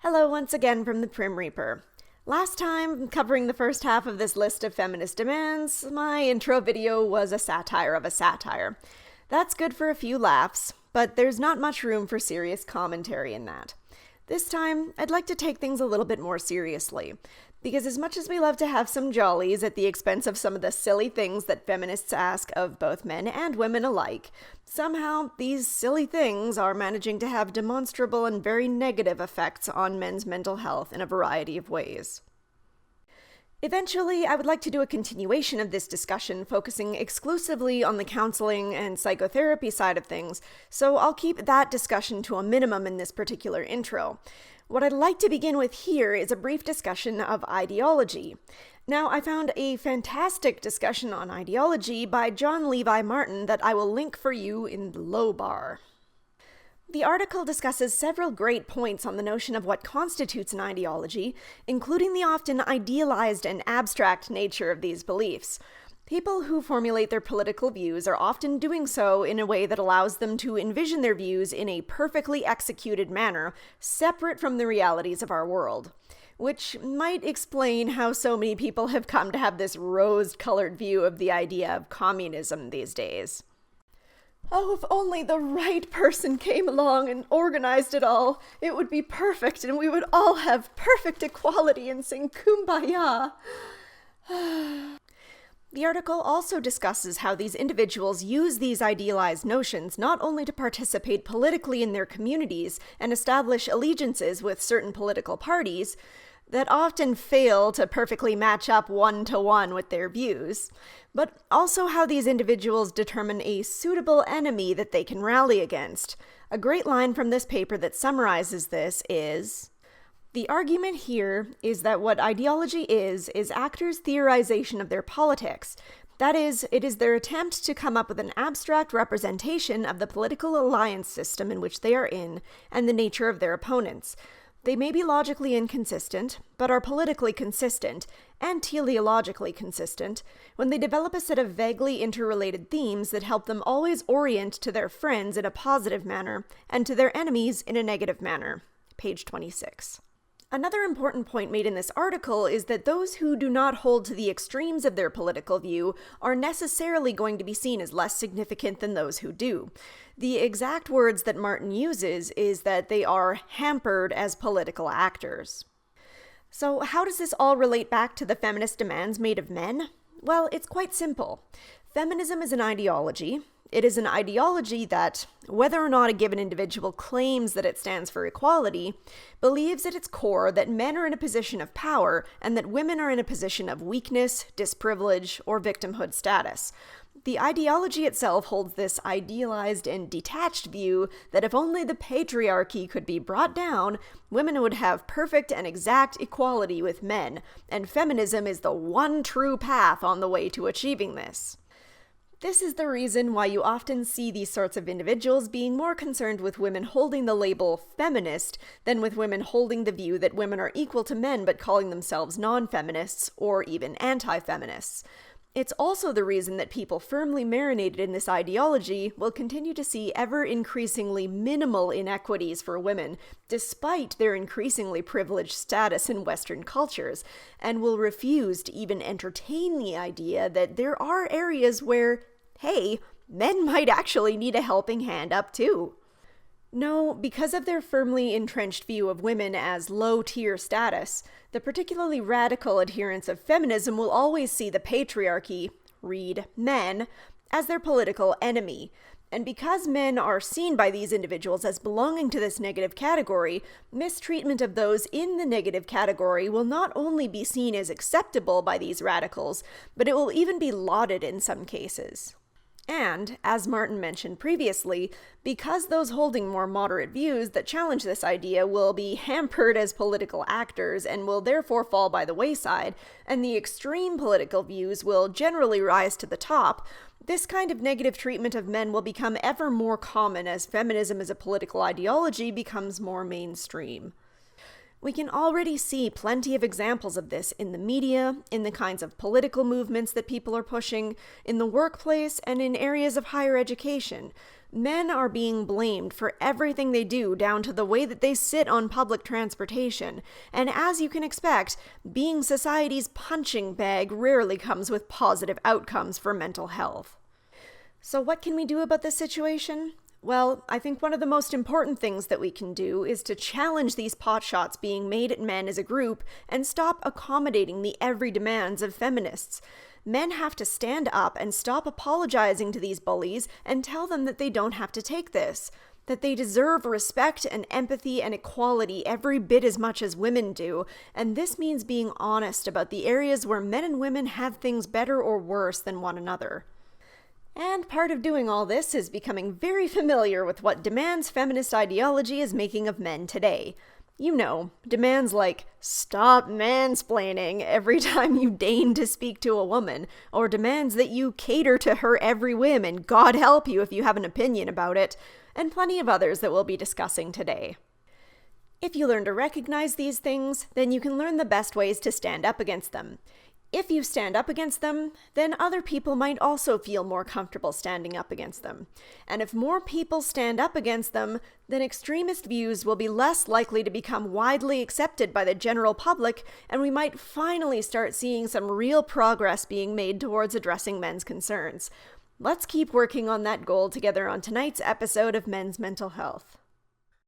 Hello once again from the Prim Reaper. Last time, covering the first half of this list of feminist demands, my intro video was a satire of a satire. That's good for a few laughs, but there's not much room for serious commentary in that. This time, I'd like to take things a little bit more seriously, because as much as we love to have some jollies at the expense of some of the silly things that feminists ask of both men and women alike, somehow these silly things are managing to have demonstrable and very negative effects on men's mental health in a variety of ways. Eventually, I would like to do a continuation of this discussion focusing exclusively on the counseling and psychotherapy side of things, so I'll keep that discussion to a minimum in this particular intro. What I'd like to begin with here is a brief discussion of ideology. Now, I found a fantastic discussion on ideology by John Levi Martin that I will link for you in the low bar. The article discusses several great points on the notion of what constitutes an ideology, including the often idealized and abstract nature of these beliefs. People who formulate their political views are often doing so in a way that allows them to envision their views in a perfectly executed manner, separate from the realities of our world. Which might explain how so many people have come to have this rose-colored view of the idea of communism these days. Oh, if only the right person came along and organized it all, it would be perfect and we would all have perfect equality and sing Kumbaya. The article also discusses how these individuals use these idealized notions not only to participate politically in their communities and establish allegiances with certain political parties that often fail to perfectly match up one-to-one with their views, but also how these individuals determine a suitable enemy that they can rally against. A great line from this paper that summarizes this is, "The argument here is that what ideology is actors' theorization of their politics. That is, it is their attempt to come up with an abstract representation of the political alliance system in which they are in and the nature of their opponents. They may be logically inconsistent, but are politically consistent, and teleologically consistent, when they develop a set of vaguely interrelated themes that help them always orient to their friends in a positive manner, and to their enemies in a negative manner." Page 26. Another important point made in this article is that those who do not hold to the extremes of their political view are necessarily going to be seen as less significant than those who do. The exact words that Martin uses is that they are hampered as political actors. So how does this all relate back to the feminist demands made of men? Well, it's quite simple. Feminism is an ideology. It is an ideology that, whether or not a given individual claims that it stands for equality, believes at its core that men are in a position of power and that women are in a position of weakness, disprivilege, or victimhood status. The ideology itself holds this idealized and detached view that if only the patriarchy could be brought down, women would have perfect and exact equality with men, and feminism is the one true path on the way to achieving this. This is the reason why you often see these sorts of individuals being more concerned with women holding the label feminist than with women holding the view that women are equal to men but calling themselves non-feminists or even anti-feminists. It's also the reason that people firmly marinated in this ideology will continue to see ever-increasingly minimal inequities for women, despite their increasingly privileged status in Western cultures, and will refuse to even entertain the idea that there are areas where, hey, men might actually need a helping hand up too. No, because of their firmly entrenched view of women as low-tier status, the particularly radical adherents of feminism will always see the patriarchy, read men, as their political enemy. And because men are seen by these individuals as belonging to this negative category, mistreatment of those in the negative category will not only be seen as acceptable by these radicals, but it will even be lauded in some cases. And, as Martin mentioned previously, because those holding more moderate views that challenge this idea will be hampered as political actors and will therefore fall by the wayside, and the extreme political views will generally rise to the top, this kind of negative treatment of men will become ever more common as feminism as a political ideology becomes more mainstream. We can already see plenty of examples of this in the media, in the kinds of political movements that people are pushing, in the workplace, and in areas of higher education. Men are being blamed for everything they do, down to the way that they sit on public transportation. And as you can expect, being society's punching bag rarely comes with positive outcomes for mental health. So what can we do about this situation? Well, I think one of the most important things that we can do is to challenge these potshots being made at men as a group and stop accommodating the every demands of feminists. Men have to stand up and stop apologizing to these bullies and tell them that they don't have to take this, that they deserve respect and empathy and equality every bit as much as women do, and this means being honest about the areas where men and women have things better or worse than one another. And part of doing all this is becoming very familiar with what demands feminist ideology is making of men today. You know, demands like, stop mansplaining every time you deign to speak to a woman, or demands that you cater to her every whim and God help you if you have an opinion about it, and plenty of others that we'll be discussing today. If you learn to recognize these things, then you can learn the best ways to stand up against them. If you stand up against them, then other people might also feel more comfortable standing up against them. And if more people stand up against them, then extremist views will be less likely to become widely accepted by the general public, and we might finally start seeing some real progress being made towards addressing men's concerns. Let's keep working on that goal together on tonight's episode of Men's Mental Health.